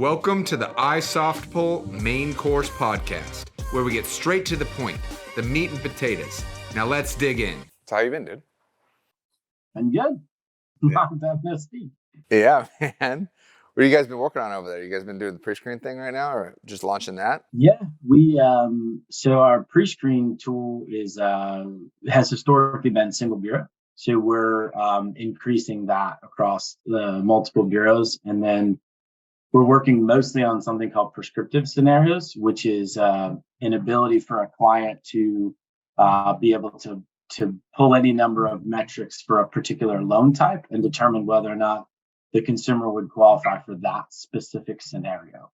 Welcome to the iSoftpull Main Course Podcast, where we get straight to the point, the meat and potatoes. Now let's dig in. So how you been, dude? I'm good. Not that misty. Yeah, man. What have you guys been working on over there? You guys been doing the pre-screen thing right now, or just launching that? Yeah, we so our pre-screen tool has historically been single bureau. So we're increasing that across the multiple bureaus, and then we're working mostly on something called prescriptive scenarios, which is an ability for a client to be able to pull any number of metrics for a particular loan type and determine whether or not the consumer would qualify for that specific scenario.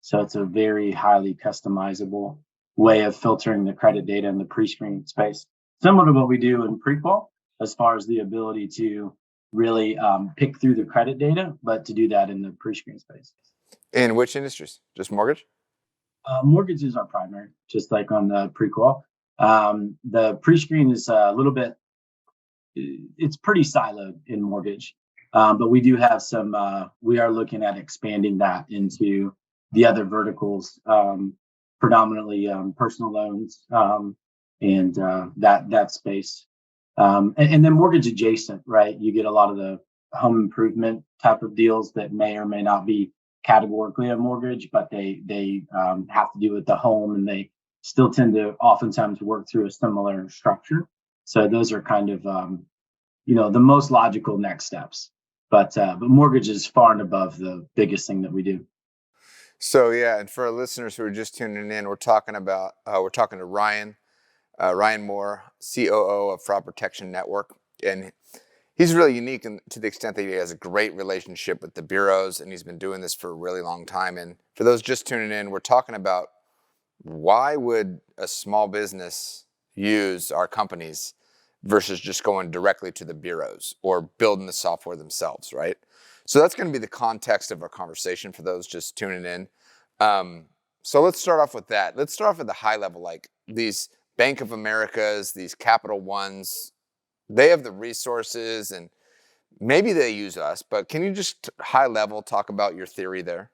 So it's a very highly customizable way of filtering the credit data in the pre-screen space, similar to what we do in Prequel, as far as the ability to really pick through the credit data, but to do that in the pre-screen space. In which industries? Just mortgage? Mortgage is our primary, just like on the Prequel. The pre-screen is a little bit, it's pretty siloed in mortgage. But we do have we are looking at expanding that into the other verticals, predominantly personal loans and that space. And then mortgage adjacent, right? You get a lot of the home improvement type of deals that may or may not be categorically a mortgage, but they have to do with the home, and they still tend to oftentimes work through a similar structure. So those are kind of, the most logical next steps. But mortgage is far and above the biggest thing that we do. So yeah, and for our listeners who are just tuning in, we're talking to Ryan Moore, COO of Fraud Protection Network, and he's really unique to the extent that he has a great relationship with the bureaus, and he's been doing this for a really long time. And for those just tuning in, we're talking about why would a small business use our companies versus just going directly to the bureaus or building the software themselves, right? So that's going to be the context of our conversation for those just tuning in. So let's start off with that. Let's start off at the high level, like these Bank of Americas, these Capital Ones, they have the resources and maybe they use us, but can you just high level talk about your theory there?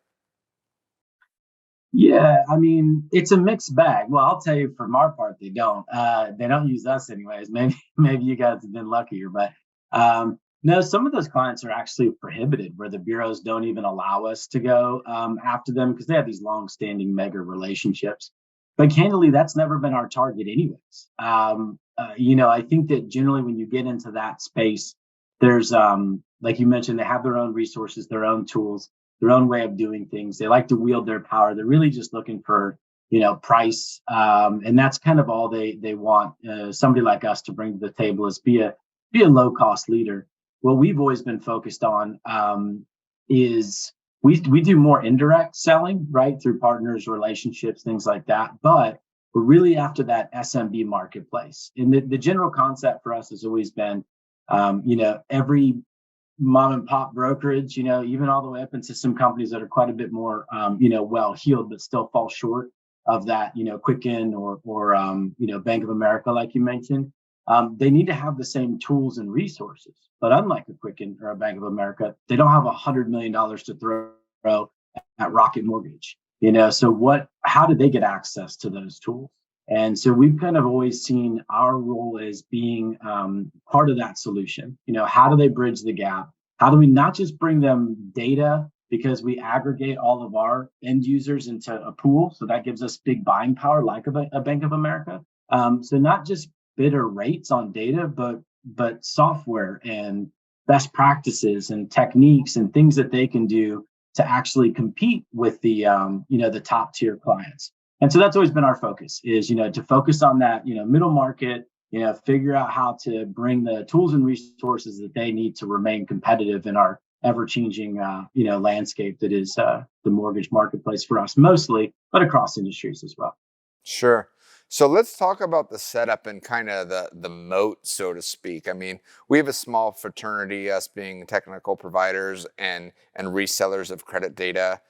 Yeah, I mean, it's a mixed bag. Well, I'll tell you from our part, they don't. They don't use us anyways. Maybe you guys have been luckier, but no, some of those clients are actually prohibited where the bureaus don't even allow us to go after them because they have these long-standing mega relationships. But candidly, that's never been our target anyways. I think that generally when you get into that space, there's, like you mentioned, they have their own resources, their own tools, their own way of doing things. They like to wield their power. They're really just looking for, price. And that's kind of all they want somebody like us to bring to the table is be a low cost leader. What we've always been focused on is we do more indirect selling, right? Through partners, relationships, things like that. But we're really after that SMB marketplace. And the general concept for us has always been, every mom and pop brokerage, even all the way up into some companies that are quite a bit more, well-heeled, but still fall short of that, Quicken or Bank of America, like you mentioned. They need to have the same tools and resources, but unlike a Quicken or a Bank of America, they don't have $100 million to throw at Rocket Mortgage, so how do they get access to those tools? And so we've kind of always seen our role as being part of that solution. How do they bridge the gap? How do we not just bring them data because we aggregate all of our end users into a pool? So that gives us big buying power like a Bank of America. So not just bidder rates on data, but software and best practices and techniques and things that they can do to actually compete with the top tier clients. And so that's always been our focus is, to focus on that, middle market, figure out how to bring the tools and resources that they need to remain competitive in our ever-changing, landscape that is the mortgage marketplace for us mostly, but across industries as well. Sure. So let's talk about the setup and kind of the moat, so to speak. I mean, we have a small fraternity, us being technical providers and resellers of credit data.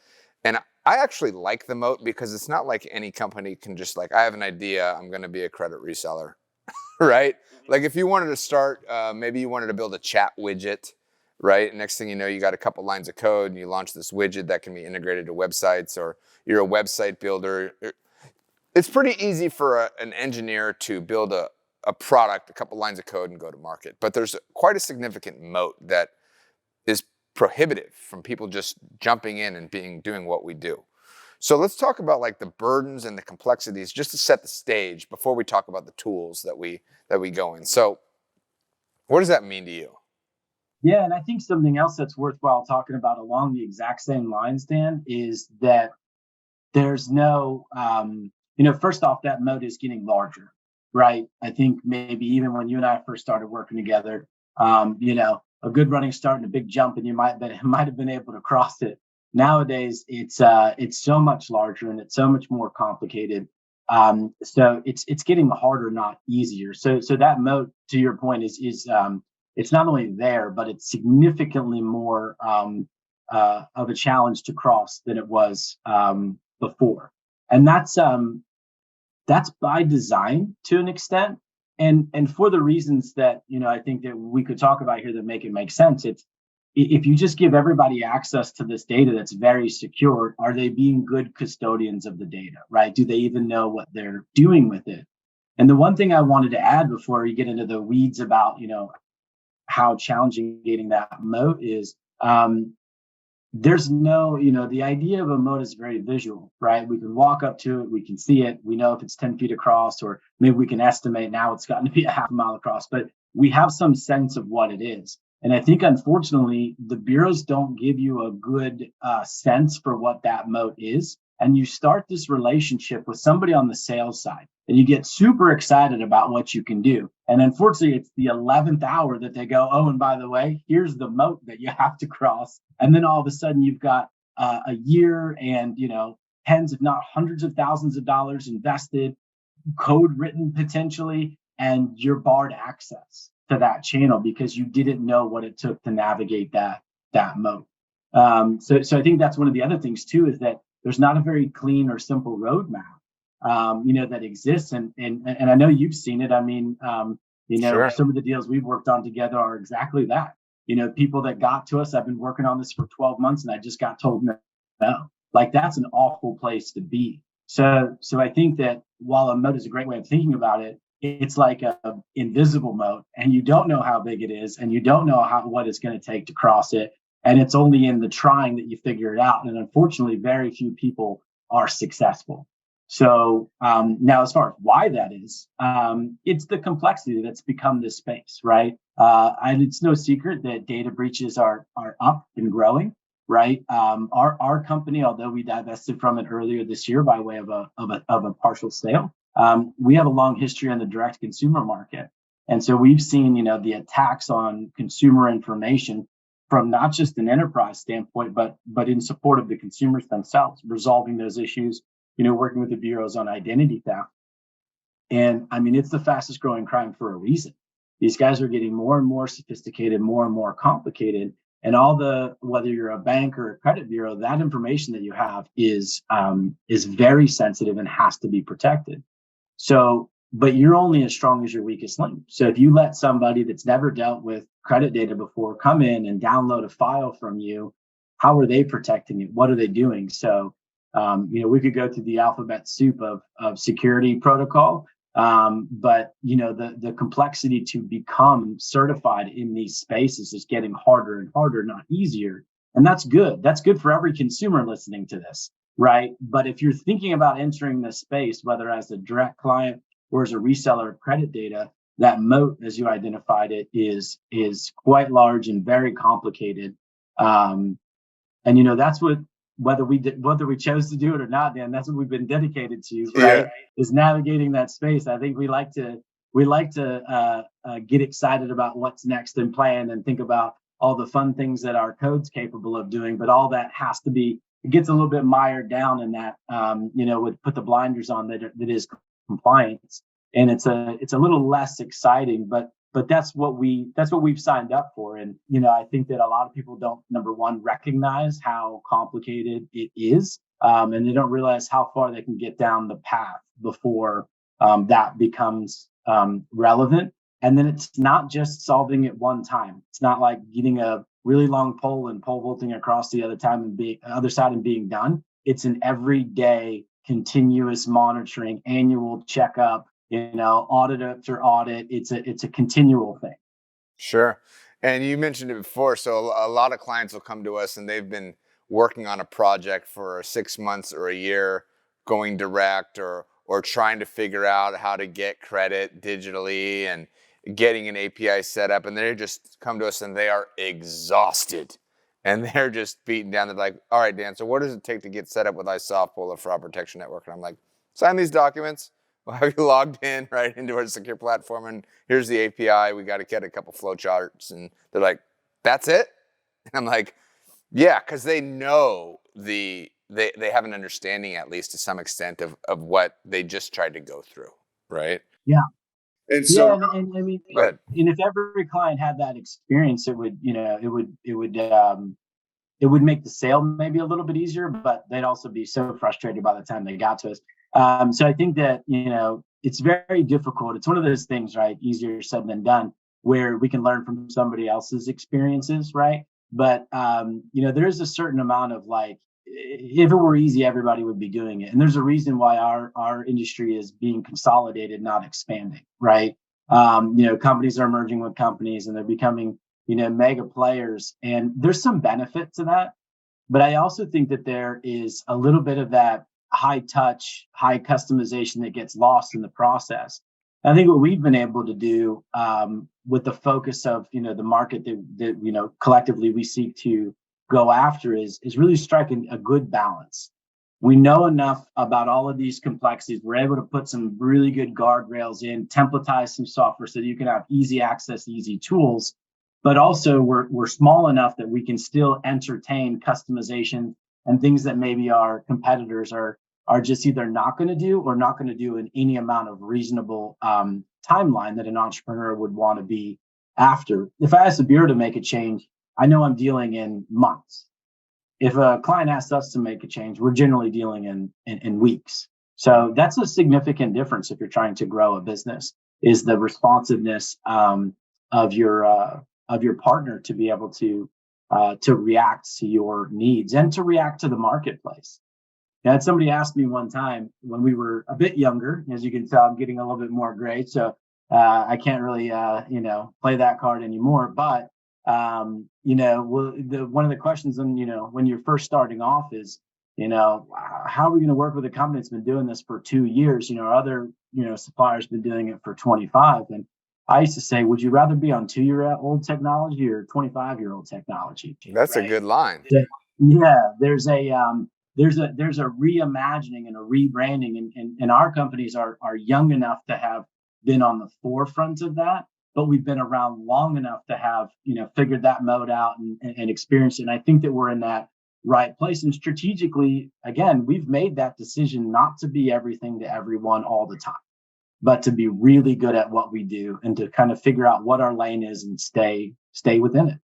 And I actually like the moat because it's not like any company can just I have an idea, I'm going to be a credit reseller, right? Like if you wanted to start, maybe you wanted to build a chat widget, right? Next thing you know, you got a couple lines of code and you launch this widget that can be integrated to websites, or you're a website builder. It's pretty easy for an engineer to build a product, a couple lines of code, and go to market. But there's quite a significant moat that is prohibitive from people just jumping in and doing what we do. So let's talk about like the burdens and the complexities just to set the stage before we talk about the tools that we go in. So what does that mean to you? Yeah, and I think something else that's worthwhile talking about along the exact same lines, Dan, is that there's no, first off, that moat is getting larger, right? I think maybe even when you and I first started working together, a good running start and a big jump, and you might have been able to cross it. Nowadays, it's so much larger and it's so much more complicated. So it's getting harder, not easier. So that moat, to your point, is it's not only there, but it's significantly more of a challenge to cross than it was before, and that's by design to an extent, and for the reasons that I think that we could talk about here that make it make sense. It's if you just give everybody access to this data that's very secure, are they being good custodians of the data, right? Do they even know what they're doing with it? And the one thing I wanted to add before we get into the weeds about how challenging getting that moat is, there's no, the idea of a moat is very visual, right? We can walk up to it, we can see it, we know if it's 10 feet across, or maybe we can estimate now it's gotten to be a half a mile across, but we have some sense of what it is. And I think, unfortunately, the bureaus don't give you a good sense for what that moat is. And you start this relationship with somebody on the sales side, and you get super excited about what you can do. And unfortunately, it's the 11th hour that they go, oh, and by the way, here's the moat that you have to cross. And then all of a sudden, you've got a year and, tens, if not hundreds of thousands of dollars invested, code written potentially, and you're barred access to that channel because you didn't know what it took to navigate that moat. So I think that's one of the other things too, is that there's not a very clean or simple roadmap, that exists. And I know you've seen it. I mean, Sure. Some of the deals we've worked on together are exactly that. People that got to us, I've been working on this for 12 months and I just got told no. Like, that's an awful place to be. So I think that while a moat is a great way of thinking about it, it's like a invisible moat, and you don't know how big it is, and you don't know what it's going to take to cross it. And it's only in the trying that you figure it out. And unfortunately, very few people are successful. So now, as far as why that is, it's the complexity that's become this space, right? And it's no secret that data breaches are up and growing, right? Our company, although we divested from it earlier this year by way of a partial sale, we have a long history in the direct consumer market. And so we've seen, the attacks on consumer information from not just an enterprise standpoint, but in support of the consumers themselves, resolving those issues, working with the bureaus on identity theft. And I mean, it's the fastest growing crime for a reason. These guys are getting more and more sophisticated, more and more complicated. And whether you're a bank or a credit bureau, that information that you have is very sensitive and has to be protected. So, but you're only as strong as your weakest link. So if you let somebody that's never dealt with credit data before come in and download a file from you, how are they protecting it? What are they doing? So, we could go through the alphabet soup of security protocol, but the complexity to become certified in these spaces is getting harder and harder, not easier. And that's good. That's good for every consumer listening to this, right? But if you're thinking about entering this space, whether as a direct client or as a reseller of credit data, that moat, as you identified it, is quite large and very complicated. And that's what, whether we chose to do it or not, Dan, that's what we've been dedicated to, right? Yeah. Is navigating that space. I think we like to get excited about what's next and plan and think about all the fun things that our code's capable of doing, but all that has to be, it gets a little bit mired down in that, would put the blinders on that is compliance, and it's a little less exciting, but that's what we've signed up for. And I think that a lot of people don't, number one, recognize how complicated it is, and they don't realize how far they can get down the path before that becomes relevant. And then it's not just solving it one time. It's not like getting a really long pole and pole vaulting across the other side and being done. It's an everyday continuous monitoring, annual checkup, audit after audit. It's a continual thing. Sure. And you mentioned it before. So a lot of clients will come to us and they've been working on a project for 6 months or a year, going direct or trying to figure out how to get credit digitally and getting an API set up. And they just come to us and they are exhausted. And they're just beaten down. They're like, all right, Dan, so what does it take to get set up with iSoftpull or Fraud Protection Network? And I'm like, sign these documents. We'll have you logged in right into our secure platform, and here's the API. We got to get a couple flow charts, and they're like, "That's it?" And I'm like, "Yeah," because they know they have an understanding, at least to some extent, of what they just tried to go through, right? Yeah. And so, and I mean, and if every client had that experience, it would make the sale maybe a little bit easier, but they'd also be so frustrated by the time they got to us. So I think that, it's very difficult. It's one of those things, right? Easier said than done, where we can learn from somebody else's experiences, right? But, there's a certain amount of if it were easy, everybody would be doing it. And there's a reason why our industry is being consolidated, not expanding, right? Companies are merging with companies and they're becoming mega players, and there's some benefit to that. But I also think that there is a little bit of that high touch, high customization that gets lost in the process. I think what we've been able to do with the focus of the market that collectively we seek to go after is really striking a good balance. We know enough about all of these complexities. We're able to put some really good guardrails in, templatize some software so that you can have easy access, easy tools. But also we're small enough that we can still entertain customization and things that maybe our competitors are just either not going to do or not going to do in any amount of reasonable timeline that an entrepreneur would want to be after. If I ask the bureau to make a change, I know I'm dealing in months. If a client asks us to make a change, we're generally dealing in weeks. So that's a significant difference if you're trying to grow a business, is the responsiveness of your partner to be able to react to your needs and to react to the marketplace. I had somebody ask me one time when we were a bit younger. As you can tell, I'm getting a little bit more gray, so I can't really play that card anymore. But one of the questions when you're first starting off is, how are we going to work with a company that's been doing this for 2 years? Our other suppliers been doing it for 25. And I used to say, would you rather be on 2-year-old technology or 25-year-old technology? That's right? A good line. Yeah, there's a reimagining and a rebranding, and our companies are young enough to have been on the forefront of that, but we've been around long enough to have figured that mode out and experienced it. And I think that we're in that right place. And strategically, again, we've made that decision not to be everything to everyone all the time, but to be really good at what we do and to kind of figure out what our lane is and stay within it.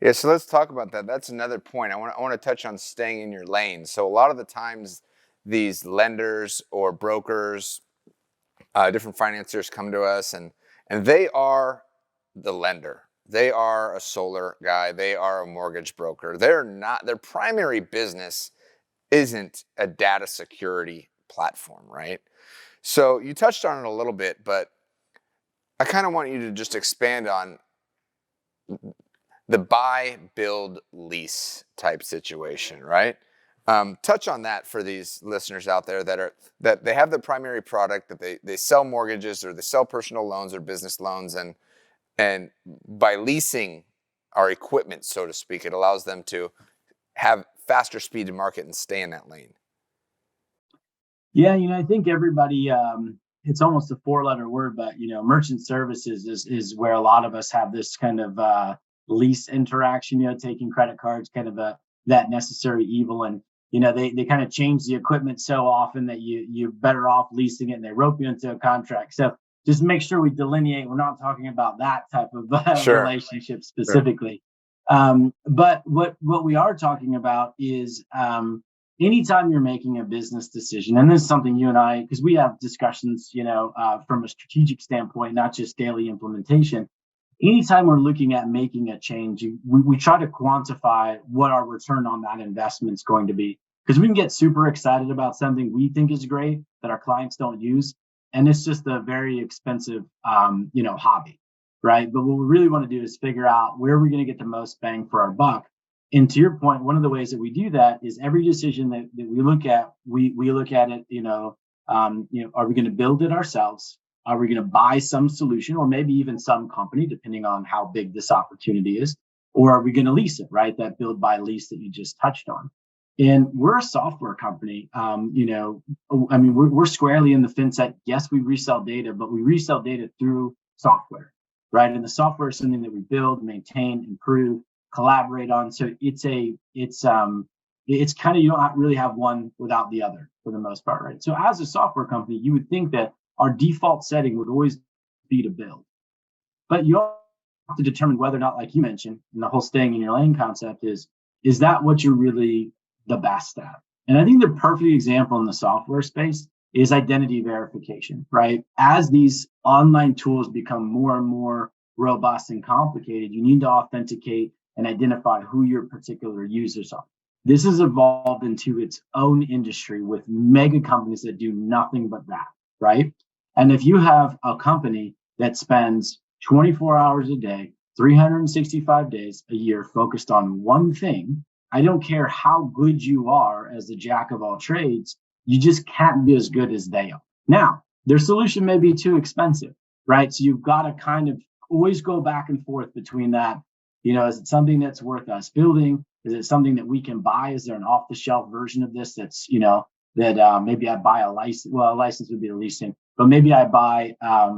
Yeah, so let's talk about that. That's another point. I want to touch on staying in your lane. So a lot of the times these lenders or brokers, different financiers come to us and they are the lender. They are a solar guy. They are a mortgage broker. They're not, their primary business isn't a data security platform, right? So you touched on it a little bit, but I kind of want you to just expand on the buy, build, lease type situation, right? Touch on that for these listeners out there that they have the primary product, that they sell mortgages or they sell personal loans or business loans, and by leasing our equipment, so to speak, it allows them to have faster speed to market and stay in that lane. Yeah, I think everybody, it's almost a 4-letter word, but merchant services is where a lot of us have this kind of lease interaction, taking credit cards, kind of that necessary evil. And they kind of change the equipment so often that you're better off leasing it, and they rope you into a contract. So just make sure we delineate. We're not talking about that type of relationship specifically. Sure. But what we are talking about is anytime you're making a business decision, and this is something you and I, because we have discussions, from a strategic standpoint, not just daily implementation. anytime we're looking at making a change, we try to quantify what our return on that investment is going to be. Because we can get super excited about something we think is great that our clients don't use, and it's just a very expensive, hobby, right? But what we really want to do is figure out where we're going to get the most bang for our buck. And to your point, one of the ways that we do that is every decision that we look at, we look at it, are we going to build it ourselves? Are we going to buy some solution or maybe even some company, depending on how big this opportunity is? Or are we going to lease it, right? That build by lease that you just touched on. And we're a software company. We're squarely in the fence that, yes, we resell data, but we resell data through software, right? And the software is something that we build, maintain, improve, collaborate on. So it's kind of, you don't really have one without the other for the most part, right? So as a software company, you would think that our default setting would always be to build, but you have to determine whether or not, like you mentioned, and the whole staying in your lane concept is that what you're really the best at? And I think the perfect example in the software space is identity verification, right? As these online tools become more and more robust and complicated, you need to authenticate and identify who your particular users are. This has evolved into its own industry with mega companies that do nothing but that, right? And if you have a company that spends 24 hours a day, 365 days a year focused on one thing, I don't care how good you are as the jack of all trades, you just can't be as good as they are. Now, their solution may be too expensive, right? So you've got to kind of always go back and forth between that. Is it something that's worth us building? Is it something that we can buy? Is there an off-the-shelf version of this that's, maybe I buy a license? Well, a license would be a leasing, but maybe I buy a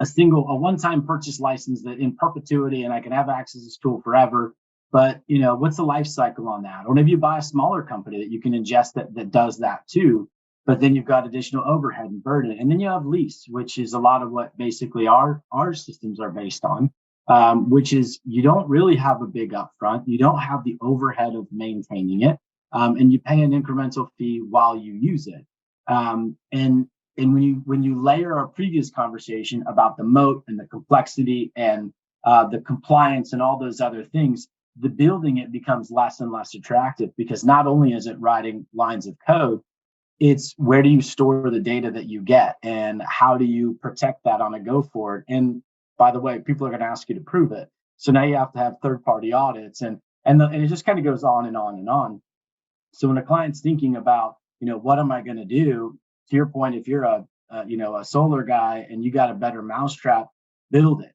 one-time purchase license that in perpetuity, and I can have access to this tool forever. But, what's the life cycle on that? Or maybe you buy a smaller company that you can ingest that does that too. But then you've got additional overhead and burden. And then you have Lease, which is a lot of what basically our systems are based on, which is you don't really have a big upfront. You don't have the overhead of maintaining it. And you pay an incremental fee while you use it. And when you layer our previous conversation about the moat and the complexity and the compliance and all those other things, the building it becomes less and less attractive because not only is it writing lines of code, it's where do you store the data that you get and how do you protect that on a go forward? And by the way, people are going to ask you to prove it. So now you have to have third-party audits and it just kind of goes on and on and on. So when a client's thinking about, what am I going to do? To your point, if you're a solar guy and you got a better mousetrap, build it,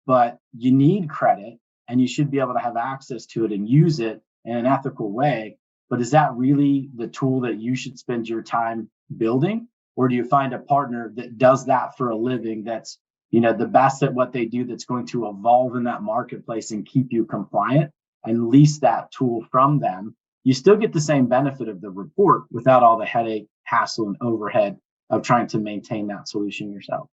but you need credit and you should be able to have access to it and use it in an ethical way. But is that really the tool that you should spend your time building? Or do you find a partner that does that for a living that's, the best at what they do, that's going to evolve in that marketplace and keep you compliant and lease that tool from them? You still get the same benefit of the report without all the headache, hassle, and overhead of trying to maintain that solution yourself.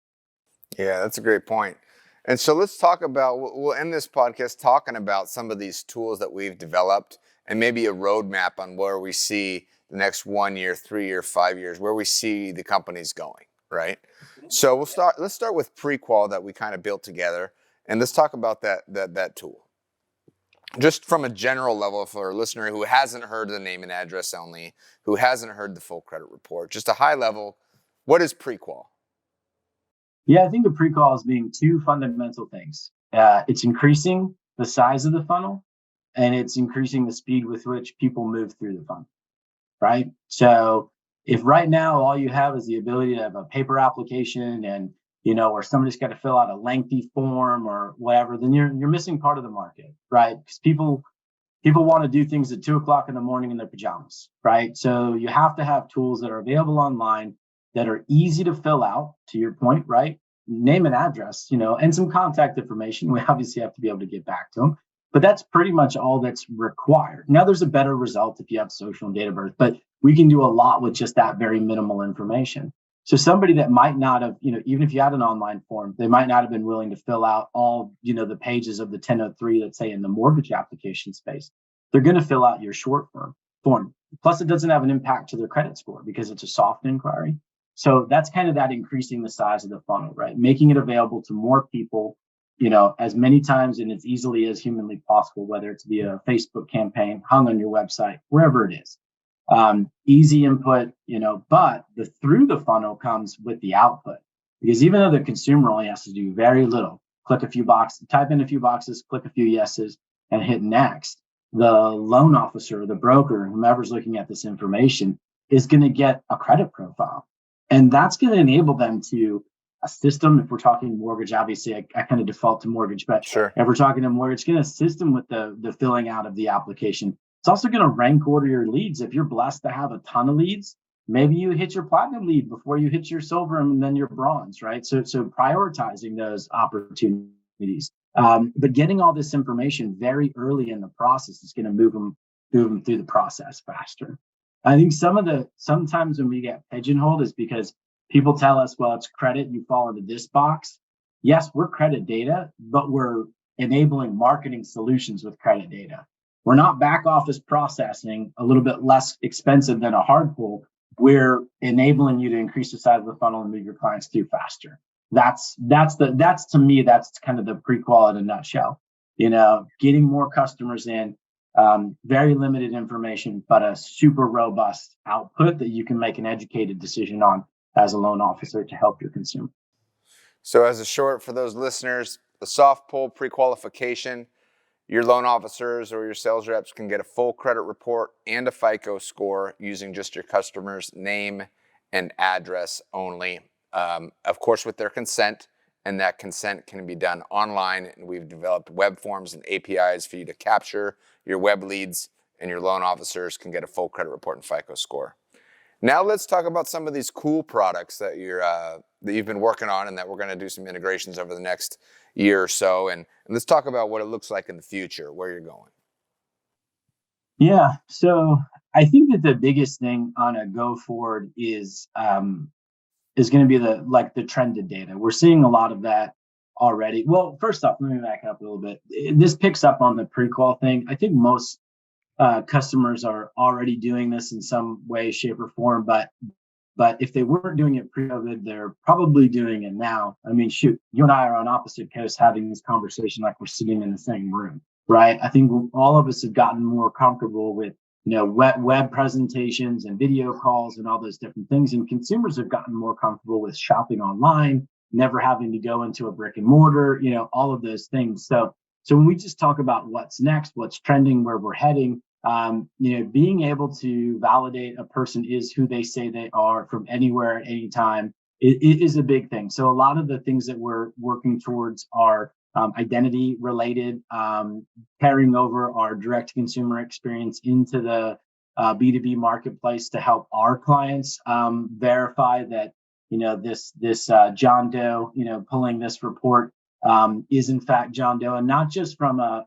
Yeah, that's a great point. And so let's talk about, we'll end this podcast talking about some of these tools that we've developed and maybe a roadmap on where we see the next 1 year, 3 year, 5 years, where we see the companies going, right? So let's start with Prequel that we kind of built together, and let's talk about that tool. Just from a general level for a listener who hasn't heard the name and address only, who hasn't heard the full credit report, just a high level, what is Prequel? Yeah, I think of Prequel as being two fundamental things. It's increasing the size of the funnel, and it's increasing the speed with which people move through the funnel, right? So if right now all you have is the ability to have a paper application and, or somebody's got to fill out a lengthy form or whatever, then you're missing part of the market, right? Because people want to do things at 2:00 in the morning in their pajamas, right? So you have to have tools that are available online that are easy to fill out, to your point, right? Name and address, and some contact information. We obviously have to be able to get back to them, but that's pretty much all that's required. Now there's a better result if you have social and date of birth, but we can do a lot with just that very minimal information. So somebody that might not have, even if you had an online form, they might not have been willing to fill out all, the pages of the 1003, let's say in the mortgage application space. They're going to fill out your short form. Plus it doesn't have an impact to their credit score because it's a soft inquiry. So that's kind of that increasing the size of the funnel, right? Making it available to more people as many times and as easily as humanly possible, whether it's via a Facebook campaign, hung on your website, wherever it is. Easy input, but the through the funnel comes with the output, because even though the consumer only has to do very little, click a few boxes, type in a few boxes, click a few yeses, and hit next, the loan officer, the broker, whomever's looking at this information is going to get a credit profile. And that's going to enable them to assist them. If we're talking mortgage, obviously I kind of default to mortgage, but Sure. if we're talking to mortgage, it's going to assist them with the filling out of the application. It's also going to rank order your leads. If you're blessed to have a ton of leads, maybe you hit your platinum lead before you hit your silver and then your bronze, right? So prioritizing those opportunities. But getting all this information very early in the process is going to move them through the process faster. I think sometimes when we get pigeonholed is because people tell us, well, it's credit, you fall into this box. Yes, we're credit data, but we're enabling marketing solutions with credit data. We're not back office processing, a little bit less expensive than a hard pull. We're enabling you to increase the size of the funnel and move your clients through faster. That's to me, that's kind of the Prequel in a nutshell. Getting more customers in, very limited information, but a super robust output that you can make an educated decision on as a loan officer to help your consumer. So as a short for those listeners, the soft pull pre-qualification, your loan officers or your sales reps can get a full credit report and a FICO score using just your customer's name and address only. Of course, with their consent, and that consent can be done online. And we've developed web forms and APIs for you to capture your web leads, and your loan officers can get a full credit report and FICO score. Now let's talk about some of these cool products that you've been working on and that we're going to do some integrations over the next year or so. And let's talk about what it looks like in the future, where you're going. Yeah. So I think that the biggest thing on a go forward is going to be the trended data. We're seeing a lot of that already. Well, first off, let me back up a little bit. This picks up on the pre-qual thing. I think most customers are already doing this in some way, shape, or form, but if they weren't doing it pre-COVID, they're probably doing it now. I mean, shoot, you and I are on opposite coasts having this conversation like we're sitting in the same room, right? I think all of us have gotten more comfortable with web presentations and video calls and all those different things, and consumers have gotten more comfortable with shopping online, never having to go into a brick and mortar, all of those things. So when we just talk about what's next, what's trending, where we're heading, being able to validate a person is who they say they are from anywhere at any time is a big thing. So a lot of the things that we're working towards are identity related, carrying over our direct consumer experience into the B2B marketplace to help our clients verify that this John Doe pulling this report is in fact John Doe, and not just from a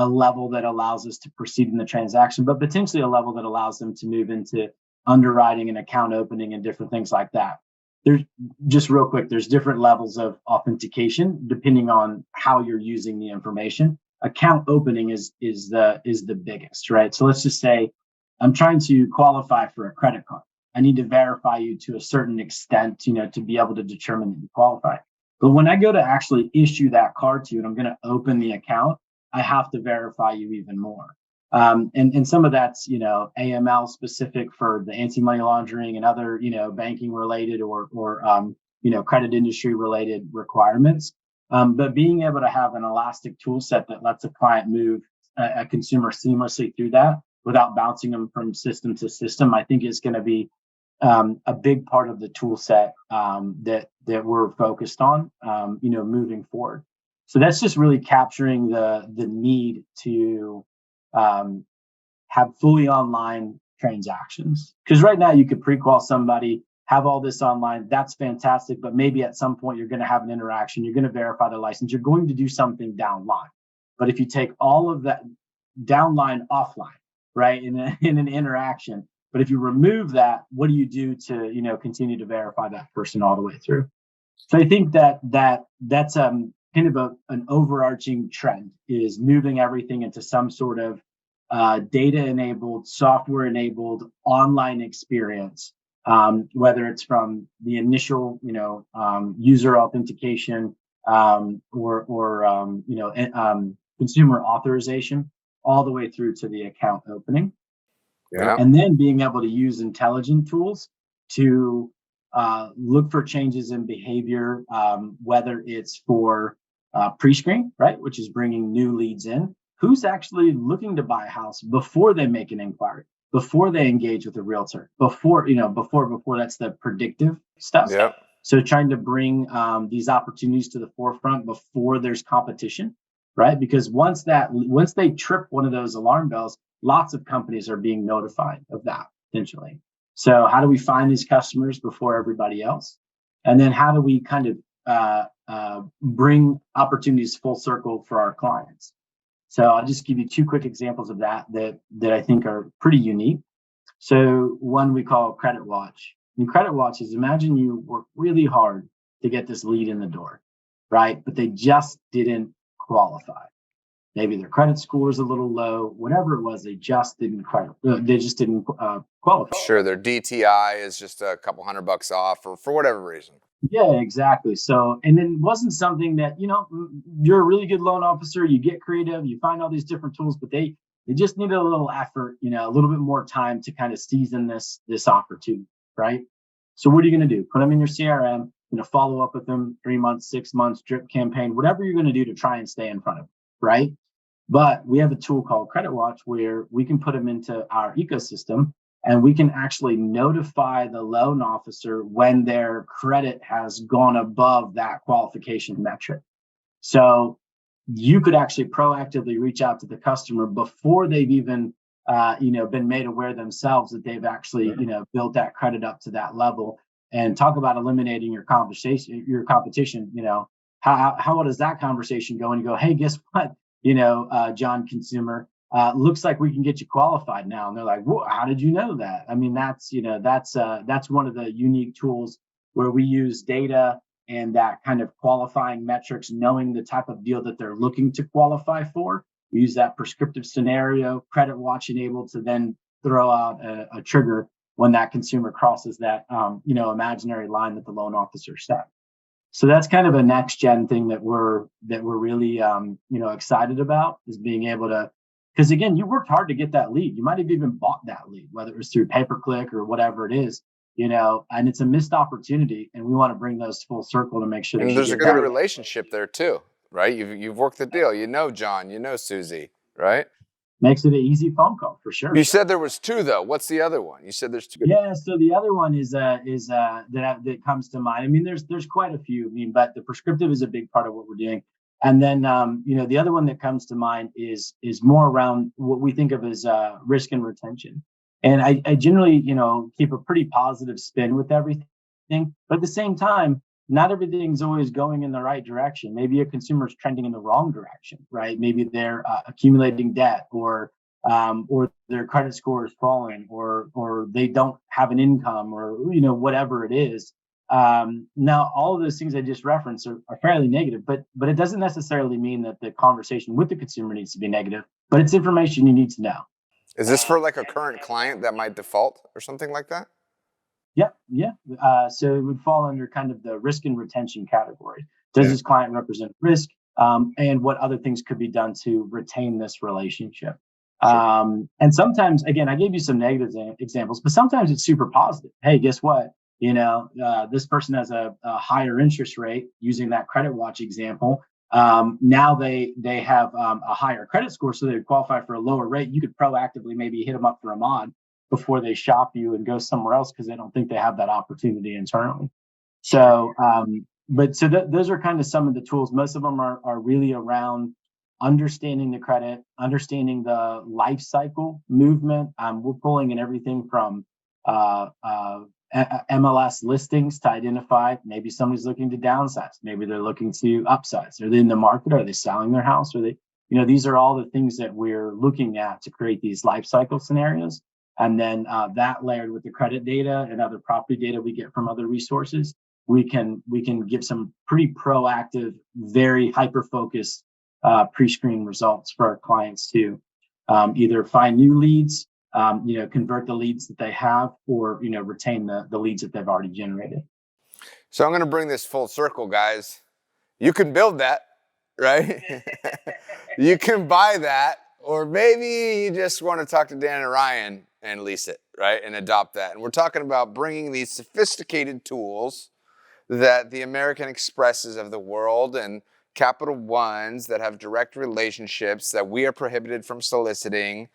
level that allows us to proceed in the transaction, but potentially a level that allows them to move into underwriting and account opening and different things like that. There's just real quick, there's different levels of authentication depending on how you're using the information. Account opening is the biggest, right? So let's just say I'm trying to qualify for a credit card. I need to verify you to a certain extent, to be able to determine that you qualify. But when I go to actually issue that card to you and I'm going to open the account, I have to verify you even more. And some of that's, AML specific for the anti-money laundering and other, banking related or credit industry related requirements. But being able to have an elastic tool set that lets a client move a consumer seamlessly through that without bouncing them from system to system, I think is going to be a big part of the tool set that we're focused on, moving forward. So that's just really capturing the need to have fully online transactions. Because right now you could pre-qual somebody, have all this online. That's fantastic. But maybe at some point you're going to have an interaction. You're going to verify their license. You're going to do something downline. But if you take all of that downline offline, right, in an interaction, but if you remove that, what do you do to continue to verify that person all the way through? So I think that's kind of an overarching trend is moving everything into some sort of data-enabled, software-enabled online experience, whether it's from the initial, user authentication, consumer authorization, all the way through to the account opening. Yeah. And then being able to use intelligent tools to look for changes in behavior, whether it's for pre-screen, right, which is bringing new leads in. Who's actually looking to buy a house before they make an inquiry, before they engage with a realtor, before that's the predictive stuff. Yep. So trying to bring these opportunities to the forefront before there's competition, right? Because once they trip one of those alarm bells, lots of companies are being notified of that potentially. So how do we find these customers before everybody else? And then how do we kind of bring opportunities full circle for our clients? So I'll just give you two quick examples of that I think are pretty unique. So one we call Credit Watch. And Credit Watch is, imagine you work really hard to get this lead in the door, right? But they just didn't qualify. Maybe their credit score is a little low, whatever it was, they just didn't qualify. Sure, their DTI is just a couple $100 off, or for whatever reason. Yeah, exactly. So, and then it wasn't something that, you're a really good loan officer, you get creative, you find all these different tools, but they just needed a little effort, a little bit more time to kind of season this opportunity, right? So what are you going to do? Put them in your CRM, follow up with them 3 months, 6 months, drip campaign, whatever you're going to do to try and stay in front of them, right? But we have a tool called Credit Watch where we can put them into our ecosystem, and we can actually notify the loan officer when their credit has gone above that qualification metric. So you could actually proactively reach out to the customer before they've even, been made aware themselves that they've actually, built that credit up to that level. And talk about eliminating your competition. How does that conversation go? And you go, hey, guess what? John consumer, looks like we can get you qualified now. And they're like, well, how did you know that? I mean, that's one of the unique tools where we use data and that kind of qualifying metrics, knowing the type of deal that they're looking to qualify for. We use that prescriptive scenario, Credit Watch enabled to then throw out a trigger when that consumer crosses that, imaginary line that the loan officer set. So that's kind of a next gen thing that we're really, excited about, is being able to, because again, you worked hard to get that lead. You might have even bought that lead, whether it was through pay-per-click or whatever it is, and it's a missed opportunity. And we want to bring those full circle to make sure. And there's a good relationship there too, right? You've worked the deal. John, Susie, right? Makes it an easy phone call for sure. You said there was two though. What's the other one? You said there's two. Yeah, so the other one is that comes to mind. I mean, there's quite a few. I mean, but the prescriptive is a big part of what we're doing. And then the other one that comes to mind is more around what we think of as risk and retention. And I generally keep a pretty positive spin with everything, but at the same time, not everything's always going in the right direction. Maybe a consumer is trending in the wrong direction, right? Maybe they're accumulating debt, or their credit score is falling, or they don't have an income, or whatever it is. Now, all of those things I just referenced are fairly negative, but it doesn't necessarily mean that the conversation with the consumer needs to be negative. But it's information you need to know. Is this for like a current client that might default or something like that? Yeah. So it would fall under kind of the risk and retention category. Does this client represent risk? And what other things could be done to retain this relationship? Sure. And sometimes, again, I gave you some negative examples, but sometimes it's super positive. Hey, guess what? This person has a higher interest rate, using that Credit Watch example. Now they have a higher credit score, so they qualify for a lower rate. You could proactively maybe hit them up for a mod before they shop you and go somewhere else because they don't think they have that opportunity internally. So, those are kind of some of the tools. Most of them are really around understanding the credit, understanding the life cycle movement. We're pulling in everything from MLS listings to identify maybe somebody's looking to downsize, maybe they're looking to upsize. Are they in the market? Are they selling their house? Are they, these are all the things that we're looking at to create these life cycle scenarios. And then that layered with the credit data and other property data we get from other resources, we can give some pretty proactive, very hyper-focused pre-screen results for our clients to either find new leads, convert the leads that they have, or retain the leads that they've already generated. So I'm going to bring this full circle, guys. You can build that, right? You can buy that, or maybe you just want to talk to Dan and Ryan and lease it, right? And adopt that. And we're talking about bringing these sophisticated tools that the American Expresses of the world and Capital Ones that have direct relationships that we are prohibited from soliciting,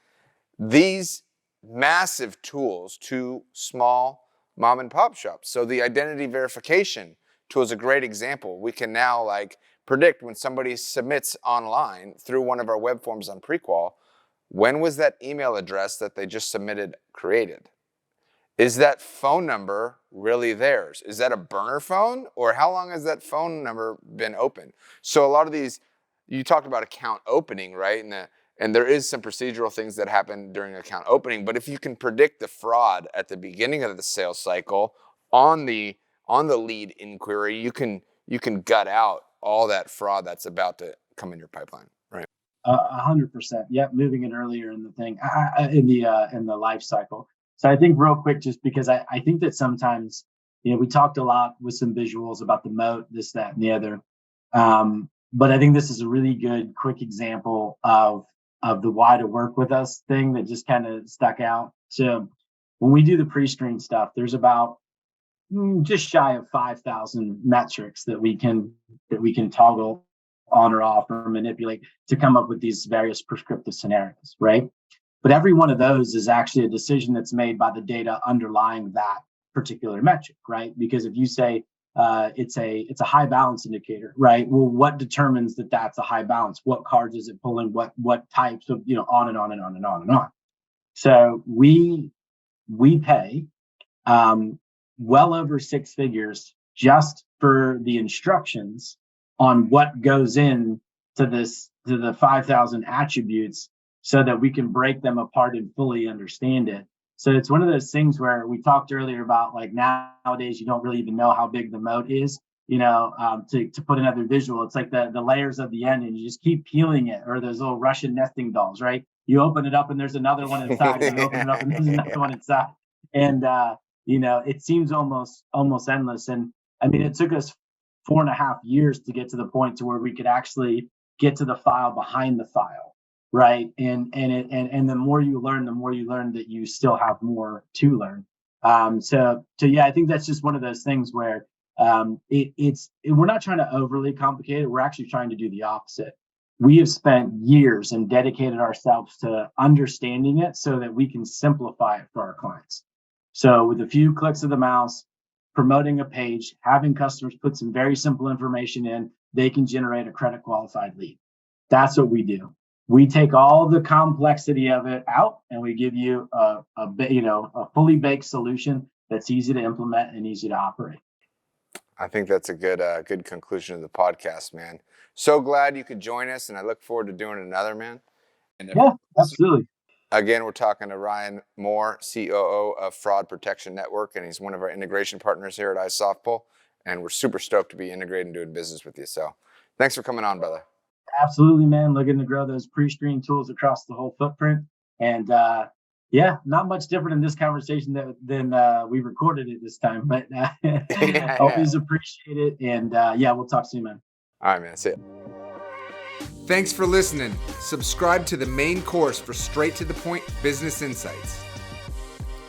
these massive tools to small mom and pop shops. So the identity verification tool is a great example. We can now predict when somebody submits online through one of our web forms on Prequel, when was that email address that they just submitted created? Is that phone number really theirs? Is that a burner phone? Or how long has that phone number been open? So a lot of these, you talked about account opening, right? And there is some procedural things that happen during account opening, but if you can predict the fraud at the beginning of the sales cycle on the lead inquiry, you can gut out all that fraud that's about to come in your pipeline, right? 100%. Yep, moving it earlier in the thing, in the life cycle. So I think real quick, just because I think that sometimes, we talked a lot with some visuals about the moat, this, that, and the other. But I think this is a really good, quick example of the why to work with us thing that just kind of stuck out. So when we do the pre-screen stuff, there's about just shy of 5,000 metrics that we can toggle on or off or manipulate to come up with these various prescriptive scenarios, right? But every one of those is actually a decision that's made by the data underlying that particular metric, right? Because if you say it's a high balance indicator, right? Well, what determines that that's a high balance? What cards is it pulling? What types of, on and on and on and on and on. So we pay well over six figures just for the instructions on what goes in to the 5,000 attributes, so that we can break them apart and fully understand it. So it's one of those things where we talked earlier about, nowadays you don't really even know how big the moat is. To put another visual, it's like the layers of the onion. You just keep peeling it, or those little Russian nesting dolls, right? You open it up and there's another one inside. You open it up and there's another one inside. And it seems almost endless. And I mean, it took us 4.5 years to get to the point to where we could actually get to the file behind the file. Right. And the more you learn that you still have more to learn. So yeah, I think that's just one of those things where we're not trying to overly complicate it. We're actually trying to do the opposite. We have spent years and dedicated ourselves to understanding it so that we can simplify it for our clients. So with a few clicks of the mouse, promoting a page, having customers put some very simple information in, they can generate a credit qualified lead. That's what we do. We take all the complexity of it out, and we give you a fully baked solution that's easy to implement and easy to operate. I think that's a good conclusion of the podcast, man. So glad you could join us, and I look forward to doing another, man. Yeah, absolutely. Again, we're talking to Ryan Moore, COO of Fraud Protection Network, and he's one of our integration partners here at iSoftpull, and we're super stoked to be integrated and doing business with you. So thanks for coming on, brother. Absolutely, man. Looking to grow those pre-screen tools across the whole footprint. And not much different in this conversation than we recorded it this time. But always appreciate it. And we'll talk soon, man. All right, man. See ya. Thanks for listening. Subscribe to the main course for straight to the point business insights.